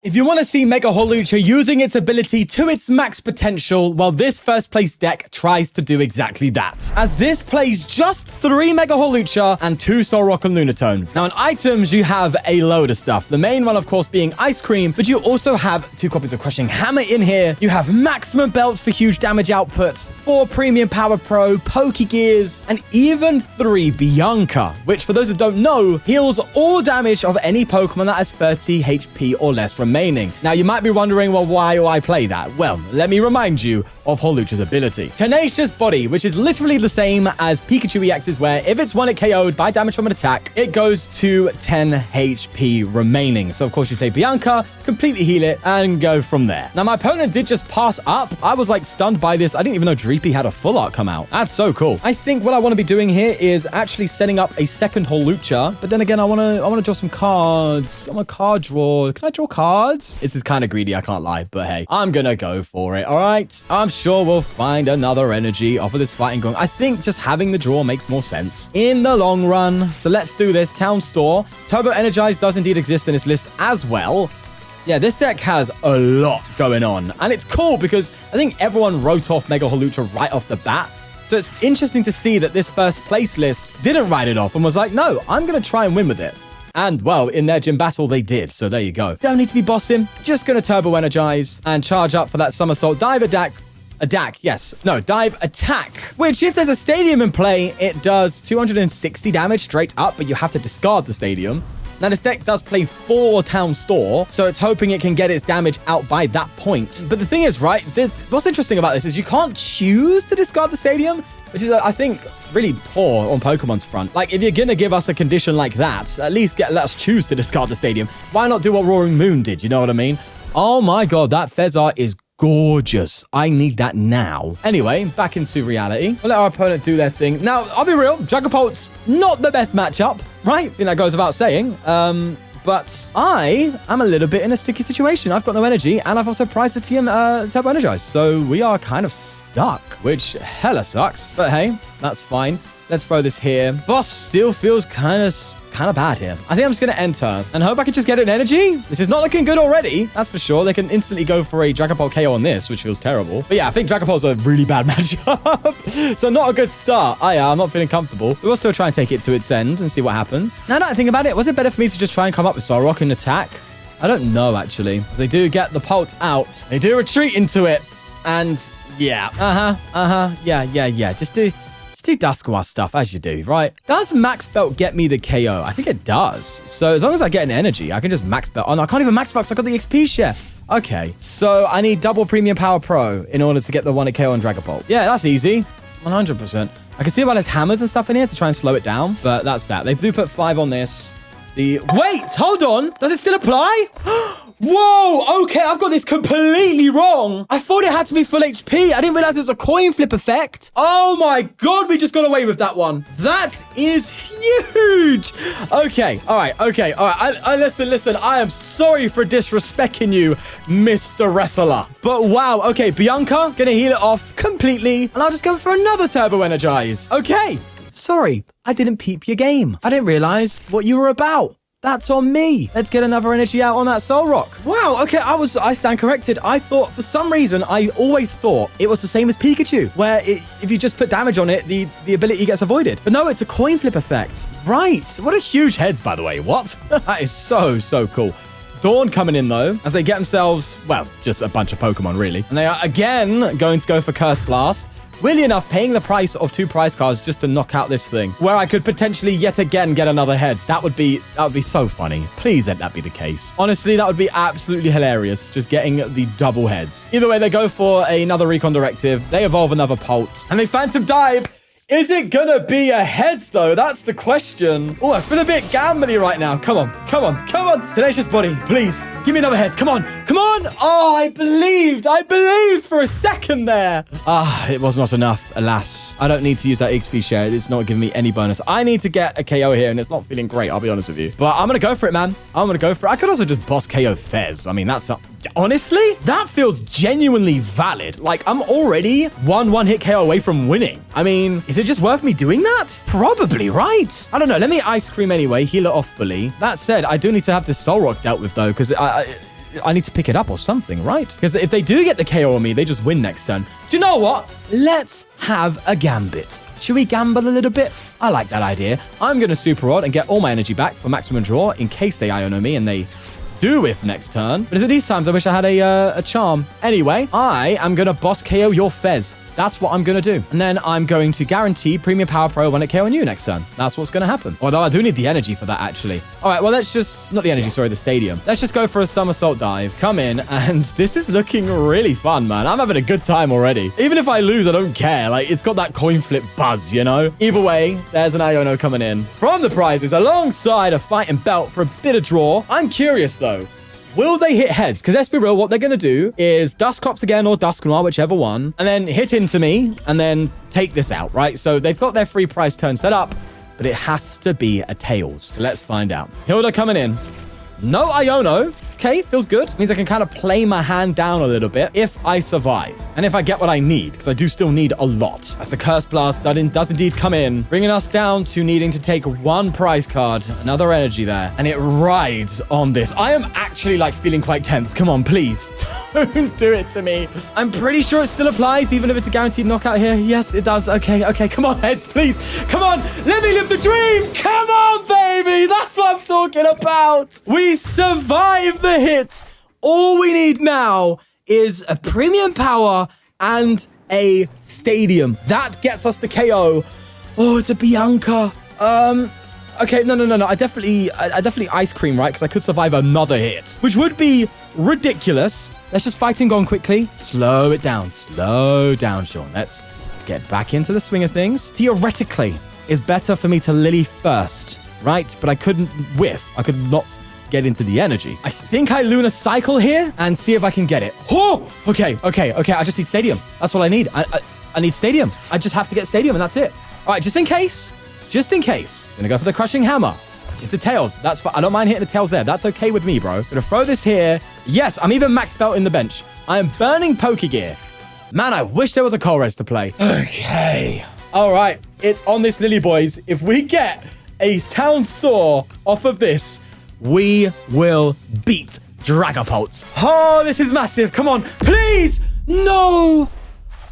If you want to see Mega Hawlucha using its ability to its max potential, well, this first place deck tries to do exactly that, as this plays just 3 Mega Hawlucha and 2 Solrock and Lunatone. Now, in items, you have a load of stuff. The main one, of course, being Ice Cream, but you also have 2 copies of Crushing Hammer in here. You have Maximum Belt for huge damage output, 4 Premium Power Pro, Pokégears, and even 3 Bianca, which, for those who don't know, heals all damage of any Pokemon that has 30 HP or less remaining. Now, you might be wondering, well, why do I play that? Well, let me remind you of Hawlucha's ability. Tenacious Body, which is literally the same as Pikachu EX's, where if it's one hit KO'd by damage from an attack, it goes to 10 HP remaining. So, of course, you play Bianca, completely heal it, and go from there. Now, my opponent did just pass up. I was, like, stunned by this. I didn't even know Dreepy had a full art come out. That's so cool. I think what I want to be doing here is actually setting up a second Hawlucha, but then again, I want to draw some cards. I'm a card drawer. Can I draw cards? This is kind of greedy, I can't lie, but hey, I'm gonna go for it, all right? I'm sure we'll find another energy off of this Fighting Gong. I think just having the draw makes more sense in the long run. So let's do this. Town Store. Turbo Energize does indeed exist in this list as well. Yeah, this deck has a lot going on, and it's cool because I think everyone wrote off Mega Hawlucha right off the bat. So it's interesting to see that this first place list didn't write it off and was like, no, I'm gonna try and win with it. And, well, in their gym battle, they did. So there you go. Don't need to be bossing. Just going to Turbo Energize and charge up for that Somersault. Dive attack. Dive attack. Which, if there's a stadium in play, it does 260 damage straight up, but you have to discard the stadium. Now, this deck does play 4 Town Store, so it's hoping it can get its damage out by that point. But the thing is, right, what's interesting about this is you can't choose to discard the stadium, which is, I think, really poor on Pokemon's front. Like, if you're going to give us a condition like that, at least let us choose to discard the stadium. Why not do what Roaring Moon did? You know what I mean? Oh my god, that Fezart is gorgeous. I need that now. Anyway, back into reality. We'll let our opponent do their thing. Now, I'll be real, Dragapult's not the best matchup, right? I think that goes without saying. But I am a little bit in a sticky situation. I've got no energy, and I've also prized the Turbo Energize. So we are kind of stuck, which hella sucks. But hey, that's fine. Let's throw this here. Boss still feels kind of bad here. I think I'm just going to enter and hope I can just get an energy. This is not looking good already. That's for sure. They can instantly go for a Dragapult KO on this, which feels terrible. But yeah, I think Dragapult's a really bad matchup. So not a good start. I'm not feeling comfortable. We'll still try and take it to its end and see what happens. Now that I think about it, was it better for me to just try and come up with Solrock and attack? I don't know, actually. They do get the Pult out. They do retreat into it. And yeah. Yeah. Just do Dusknoir stuff, as you do, right? Does Max Belt get me the KO? I think it does. So as long as I get an energy, I can just Max Belt. Oh, no, I can't even Max Belt because I got the XP share. Okay, so I need double Premium Power Pro in order to get the 1-hit KO on Dragapult. Yeah, that's easy. 100%. I can see about his hammers and stuff in here to try and slow it down, but that's that. They do put 5 on this. Wait, hold on. Does it still apply? Whoa, okay, I've got this completely wrong. I thought it had to be full HP. I didn't realize it was a coin flip effect. Oh my god, we just got away with that one. That is huge. Okay, all right. Listen, I am sorry for disrespecting you, Mr. Wrestler. But wow, okay, Bianca, gonna heal it off completely, and I'll just go for another Turbo Energize. Okay. Sorry, I didn't peep your game. I didn't realize what you were about. That's on me. Let's get another energy out on that Solrock. Wow, okay, I stand corrected. I thought, for some reason, I always thought it was the same as Pikachu, where if you just put damage on it, the ability gets avoided. But no, it's a coin flip effect. Right. What a huge heads, by the way. What? That is so cool. Dawn coming in, though, as they get themselves, well, just a bunch of Pokemon, really. And they are, again, going to go for Curse Blast. Weirdly enough, paying the price of 2 prize cards just to knock out this thing, where I could potentially yet again get another heads. That would be so funny. Please let that be the case. Honestly, that would be absolutely hilarious, just getting the double heads. Either way, they go for another Recon Directive. They evolve another Pult, and they Phantom Dive. Is it gonna be a heads, though? That's the question. Oh, I feel a bit gambly right now. Come on. Tenacious Body, please. Give me another heads. Come on. Oh, I believed for a second there. It was not enough, alas. I don't need to use that XP share. It's not giving me any bonus. I need to get a KO here, and it's not feeling great, I'll be honest with you. But I'm going to go for it, man. I could also just boss KO Fez. I mean, that's not... Honestly, that feels genuinely valid. Like, I'm already one hit KO away from winning. I mean, is it just worth me doing that? Probably, right? I don't know. Let me Ice Cream anyway. Heal it off fully. That said, I do need to have this Solrock dealt with, though, because I need to pick it up or something, right? Because if they do get the KO on me, they just win next turn. Do you know what? Let's have a gambit. Should we gamble a little bit? I like that idea. I'm going to Super Rod and get all my energy back for maximum draw in case they Iono me and they do whiff next turn. But at these times, I wish I had a charm. Anyway, I am going to boss KO your Fez. That's what I'm going to do. And then I'm going to guarantee Premium Power Pro when it KO on you next turn. That's what's going to happen. Although I do need the energy for that, actually. All right, well, let's just... Not the energy, sorry, the stadium. Let's just go for a somersault dive. Come in, and this is looking really fun, man. I'm having a good time already. Even if I lose, I don't care. Like, it's got that coin flip buzz, you know? Either way, there's an Iono coming in from the prizes alongside a fighting belt for a bit of draw. I'm curious, though. Will they hit heads? Because let's be real, what they're going to do is Dusclops again or Dusknoir, whichever one, and then hit into me and then take this out, right? So they've got their free prize turn set up, but it has to be a Tails. Let's find out. Hilda coming in. No Iono. Okay, feels good. Means I can kind of play my hand down a little bit if I survive. And if I get what I need, because I do still need a lot. As the Curse Blast does indeed come in, bringing us down to needing to take one prize card. Another energy there. And it rides on this. I am actually like feeling quite tense. Come on, please. Don't do it to me. I'm pretty sure it still applies, even if it's a guaranteed knockout here. Yes, it does. Okay. Come on, heads, please. Come on. Let me live the dream. Come on, baby. That's what I'm talking about. We survived the hits. All we need now is a premium power and a stadium. That gets us the KO. Oh, it's a Bianca. Okay, no. I definitely ice cream, right? Because I could survive another hit, which would be ridiculous. Let's just Fighting Gong quickly. Slow it down. Slow down, Sean. Let's get back into the swing of things. Theoretically, it's better for me to Lillie first, right? But I couldn't whiff. I could not get into the energy. I think I Luna cycle here and see if I can get it. Oh, okay. I just need stadium. That's all I need. I need stadium. I just have to get stadium and that's it. All right, just in case, I'm gonna go for the Crushing Hammer. It's a Tails. That's fine. I don't mind hitting the Tails there. That's okay with me, bro. Gonna throw this here. Yes, I'm even max belt in the bench. I am burning Pokégear. Man, I wish there was a Colress to play. Okay. All right, it's on this Lillie, boys. If we get a Town Store off of this, we will beat Dragapult. Oh, this is massive. Come on, please. No.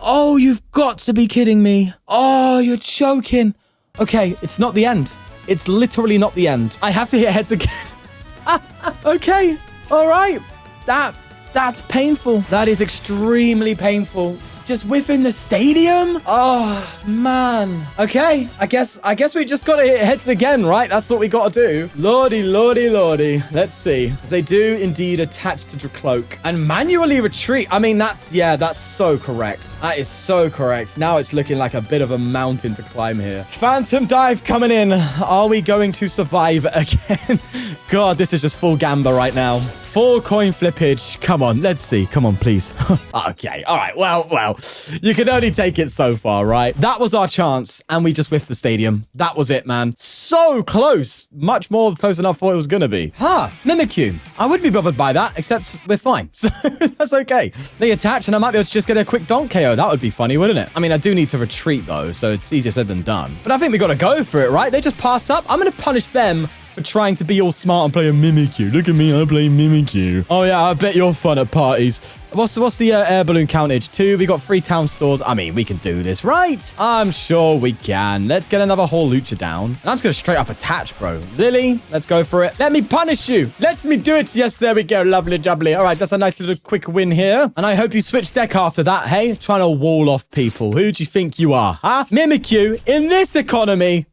Oh, you've got to be kidding me. Oh, you're joking. Okay, it's not the end. It's literally not the end. I have to hit heads again. Okay. All right. That's painful. That is extremely painful. Just whiffing the stadium? Oh, man. Okay, I guess we just gotta hit heads again, right? That's what we gotta do. Lordy. Let's see. They do indeed attach to the cloak and manually retreat. I mean, that's so correct. That is so correct. Now it's looking like a bit of a mountain to climb here. Phantom dive coming in. Are we going to survive again? God, this is just full gamba right now. Full coin flippage. Come on, let's see. Come on, please. Okay, all right. Well, you can only take it so far, right? That was our chance, and we just whiffed the stadium. That was it, man. So close. Much more close than I thought it was going to be. Mimikyu. I wouldn't be bothered by that, except we're fine. So that's okay. They attach, and I might be able to just get a quick donk KO. That would be funny, wouldn't it? I mean, I do need to retreat, though, so it's easier said than done. But I think we got to go for it, right? They just pass up. I'm going to punish them for trying to be all smart and play a Mimikyu. Look at me, I play Mimikyu. Oh yeah, I bet you're fun at parties. What's the air balloon countage? 2. We got 3 town stores. I mean, we can do this, right? I'm sure we can. Let's get another Hawlucha down. And I'm just going to straight up attach, bro. Lillie, let's go for it. Let me punish you. Let me do it. Yes, there we go. Lovely jubbly. All right, that's a nice little quick win here. And I hope you switch deck after that, hey? Trying to wall off people. Who do you think you are, huh? Mimikyu in this economy.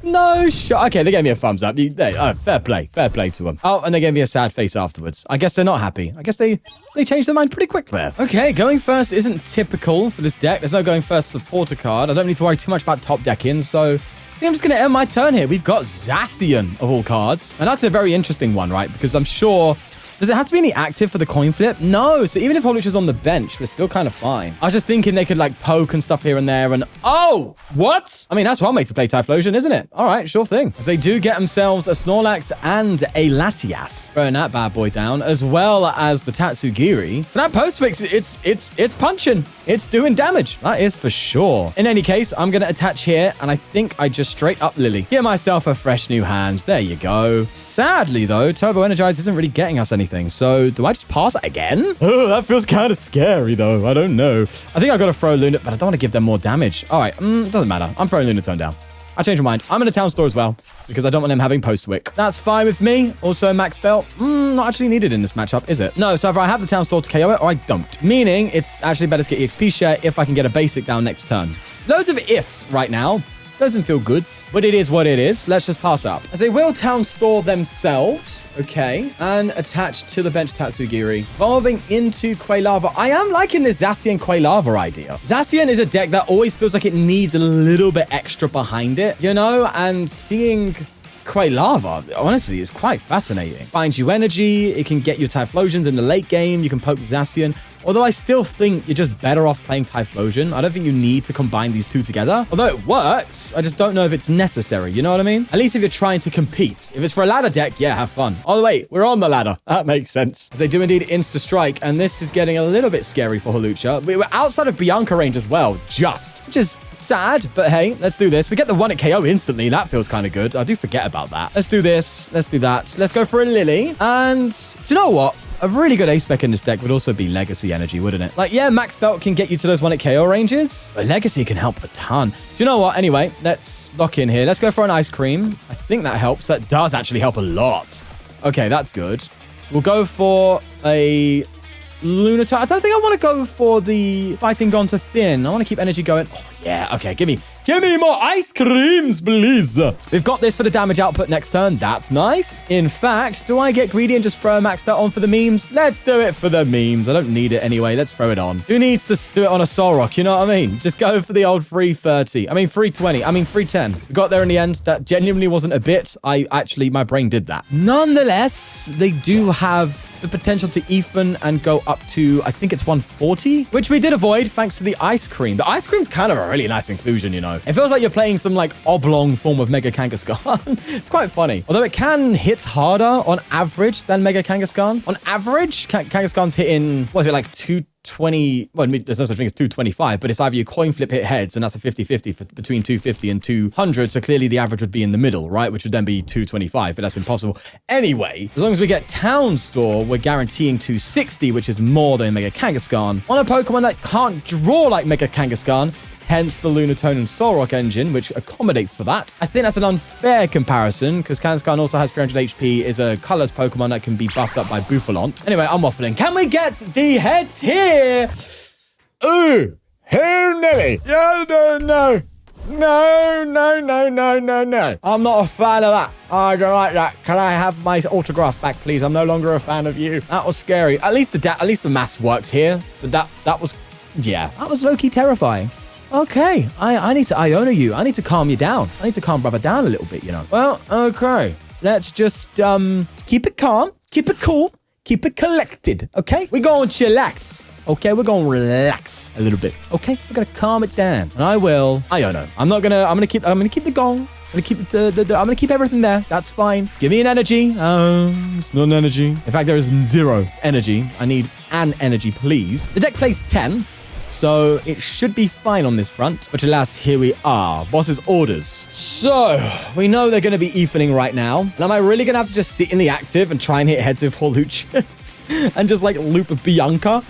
No shot. Okay, they gave me a thumbs up. Fair play. Fair play to them. Oh, and they gave me a sad face afterwards. I guess they're not happy. I guess they changed their mind pretty quick there. Okay, going first isn't typical for this deck. There's no going first supporter card. I don't need to worry too much about top decking, so I think I'm just going to end my turn here. We've got Zacian of all cards. And that's a very interesting one, right? Because I'm sure... Does it have to be any active for the coin flip? No. So even if Hawlucha's on the bench, we're still kind of fine. I was just thinking they could like poke and stuff here and there and... Oh! What? I mean, that's one way to play Typhlosion, isn't it? All right, sure thing. As they do get themselves a Snorlax and a Latias. Throwing that bad boy down, as well as the Tatsugiri. So that post-fix, it's punching. It's doing damage. That is for sure. In any case, I'm going to attach here, and I think I just straight up Lillie. Get myself a fresh new hand. There you go. Sadly, though, Turbo Energize isn't really getting us anything. anything. So do I just pass it again? Oh, that feels kind of scary, though. I don't know. I think I got to throw Lunatone, but I don't want to give them more damage. All right, it doesn't matter. I'm throwing Lunatone down. I changed my mind. I'm in a Town Store as well because I don't want him having post-wick. That's fine with me. Also, max belt. Not actually needed in this matchup, is it? No, so either I have the Town Store to KO it or I don't. Meaning it's actually better to get EXP share if I can get a basic down next turn. Loads of ifs right now. Doesn't feel good, but it is what it is. Let's just pass up. As they will Town Store themselves, okay, and attach to the bench Tatsugiri, evolving into Quailava. I am liking this Zacian Quailava idea. Zacian is a deck that always feels like it needs a little bit extra behind it, you know, and seeing Quailava, honestly, is quite fascinating. Finds you energy, it can get you Typhlosions in the late game, you can poke with Zacian. Although I still think you're just better off playing Typhlosion. I don't think you need to combine these two together. Although it works, I just don't know if it's necessary. You know what I mean? At least if you're trying to compete. If it's for a ladder deck, yeah, have fun. Oh, wait, we're on the ladder. That makes sense. As they do indeed insta-strike, and this is getting a little bit scary for Hawlucha. We were outside of Bianca range as well, which is sad, but hey, let's do this. We get the one at KO instantly. That feels kind of good. I do forget about that. Let's do this. Let's do that. Let's go for a Lillie. And do you know what? A really good ace spec in this deck would also be Legacy Energy, wouldn't it? Like, yeah, Max Belt can get you to those 1 at KO ranges, but Legacy can help a ton. Do you know what? Anyway, let's lock in here. Let's go for an Ice Cream. I think that helps. That does actually help a lot. Okay, that's good. We'll go for a Lunatone. I don't think I want to go for the Fighting Gong to Thin. I want to keep energy going. Oh, yeah. Okay, give me more ice creams, please. We've got this for the damage output next turn. That's nice. In fact, do I get greedy and just throw a max bet on for the memes? Let's do it for the memes. I don't need it anyway. Let's throw it on. Who needs to do it on a Solrock? You know what I mean? Just go for the old 330. I mean, 320. I mean, 310. We got there in the end. That genuinely wasn't a bit. My brain did that. Nonetheless, they do have the potential to even and go up to, I think it's 140, which we did avoid thanks to the Ice Cream. The Ice Cream's kind of a really nice inclusion, you know. It feels like you're playing some like oblong form of Mega Kangaskhan. It's quite funny. Although it can hit harder on average than Mega Kangaskhan. On average, Kangaskhan's hitting, what is it, like 220, well, there's no such thing as 225, but it's either you coin flip hit heads, and that's a 50-50 between 250 and 200, so clearly the average would be in the middle, right? Which would then be 225, but that's impossible. Anyway, as long as we get Town Store, we're guaranteeing 260, which is more than Mega Kangaskhan. On a Pokemon that can't draw like Mega Kangaskhan, hence the Lunatone and Solrock engine, which accommodates for that. I think that's an unfair comparison, because Kangaskhan also has 300 HP, is a colorless Pokemon that can be buffed up by Bouffalont. Anyway, I'm waffling. Can we get the heads here? Ooh, who Nelly? No. No. I'm not a fan of that. I don't like that. Can I have my autograph back, please? I'm no longer a fan of you. That was scary. At least the maths works here. But that was, yeah, that was low-key terrifying. Okay, I need to Iono you. I need to calm you down. I need to calm brother down a little bit, you know. Well, okay. Let's just keep it calm, keep it cool, keep it collected, okay? We're going to chillax. Okay, we're going to relax a little bit. Okay, we're going to calm it down. And I will Iono. I'm going to keep the gong. I'm gonna keep everything there. That's fine. Just give me an energy. It's not an energy. In fact, there is 0 energy. I need an energy, please. The deck plays 10. So it should be fine on this front. But alas, here we are. Boss's orders. So we know they're going to be evening right now. And am I really going to have to just sit in the active and try and hit heads with Hawluchas and just like loop a Bianca?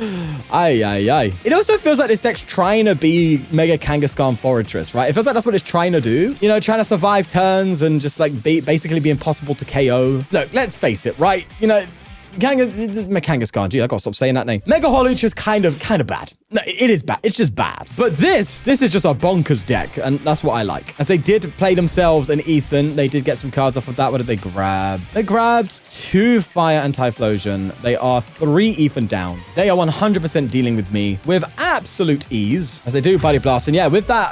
Ay. It also feels like this deck's trying to be Mega Kangaskhan Fortress, right? It feels like that's what it's trying to do. You know, trying to survive turns and just like basically be impossible to KO. Look, let's face it, right? You know, Kangaskhan, gee, I gotta stop saying that name. Mega Hawlucha is kind of bad. No, it is bad. It's just bad. But this is just a bonkers deck, and that's what I like. As they did play themselves an Ethan, they did get some cards off of that. What did they grab? They grabbed 2 Fire and Typhlosion. They are 3 Ethan down. They are 100% dealing with me with absolute ease, as they do Body Blast. And yeah, with that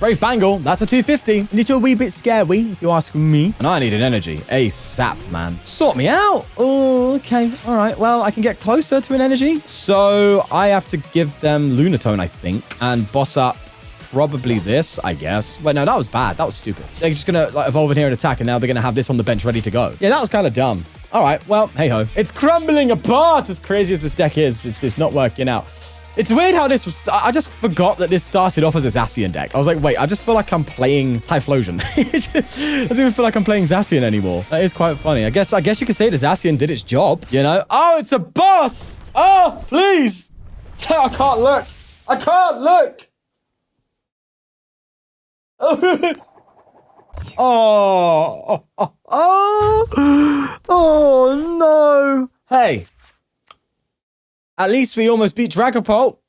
Brave Bangle, that's a 250. A little wee bit scary, if you ask me. And I need an energy. ASAP, man. Sort me out. Oh, okay. All right. Well, I can get closer to an energy. So I have to give them Lunatone, I think, and boss up probably this, I guess. Wait, no, that was bad. That was stupid. They're just gonna like evolve in here and attack, and now they're gonna have this on the bench ready to go. Yeah, that was kind of dumb. All right, well, hey ho. It's crumbling apart. As crazy as this deck is, it's not working out. It's weird how this was... I just forgot that this started off as a Zacian deck. I was like, wait, I just feel like I'm playing Typhlosion. It doesn't even feel like I'm playing Zacian anymore. That is quite funny. I guess you could say the Zacian did its job, you know? Oh, it's a boss! Oh, please! I can't look. I can't look! Oh, no. Hey. At least we almost beat Dragapult.